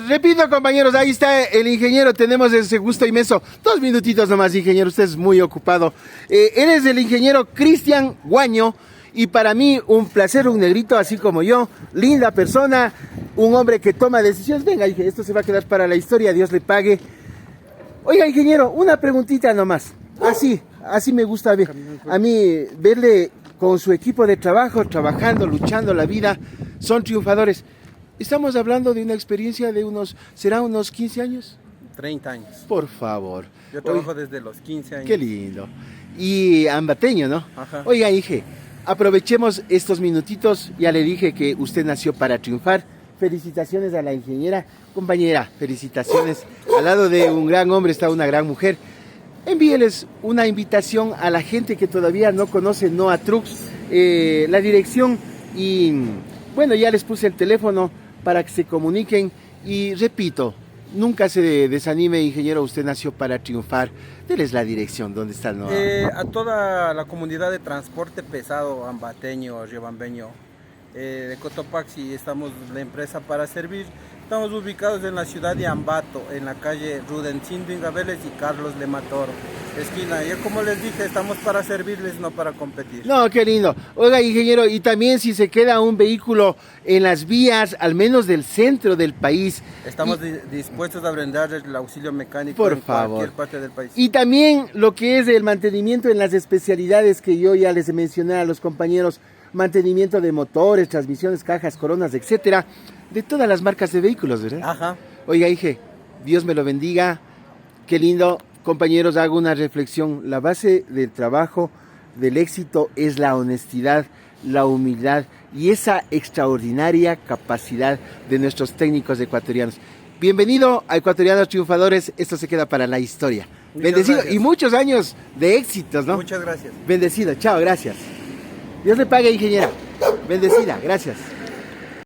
Repito, compañeros, ahí está el ingeniero, tenemos ese gusto inmenso. 2 minutitos nomás, ingeniero, usted es muy ocupado. Él es el ingeniero Cristian Guaño, y para mí un placer, un negrito así como yo, linda persona, un hombre que toma decisiones. Venga, ingeniero, esto se va a quedar para la historia, Dios le pague. Oiga, ingeniero, una preguntita nomás. Así me gusta ver. A mí verle con su equipo de trabajo, trabajando, luchando la vida, son triunfadores. Estamos hablando de una experiencia de ¿será unos 15 años? 30 años. Por favor. Yo trabajo desde los 15 años. Qué lindo. Y ambateño, ¿no? Ajá. Oiga, Inge, aprovechemos estos minutitos. Ya le dije que usted nació para triunfar. Felicitaciones a la ingeniera. Compañera, felicitaciones. Al lado de un gran hombre está una gran mujer. Envíeles una invitación a la gente que todavía no conoce Noah Trucks, la dirección, y bueno, ya les puse el teléfono para que se comuniquen. Y repito, nunca se desanime, ingeniero, usted nació para triunfar. Deles la dirección, ¿dónde está Noah? A toda la comunidad de transporte pesado, ambateño, riobambeño, de Cotopaxi, estamos la empresa para servir. Estamos ubicados en la ciudad de Ambato, en la calle Rudencindo Ingabeles y Carlos Lematoro, esquina. Yo, como les dije, estamos para servirles, no para competir. No, qué lindo. Oiga, ingeniero, y también si se queda un vehículo en las vías, al menos del centro del país, estamos dispuestos a brindarles el auxilio mecánico por en favor, cualquier parte del país. Y también lo que es el mantenimiento en las especialidades que yo ya les mencioné a los compañeros, mantenimiento de motores, transmisiones, cajas, coronas, etcétera, de todas las marcas de vehículos, ¿verdad? Ajá. Oiga, Inge, Dios me lo bendiga, qué lindo. Compañeros, hago una reflexión. La base del trabajo, del éxito, es la honestidad, la humildad y esa extraordinaria capacidad de nuestros técnicos ecuatorianos. Bienvenido a Ecuatorianos Triunfadores, esto se queda para la historia. Muchas Bendecido gracias. Y muchos años de éxitos, ¿no? Muchas gracias. Bendecido, chao, gracias. Dios le pague, ingeniera. Bendecida, gracias.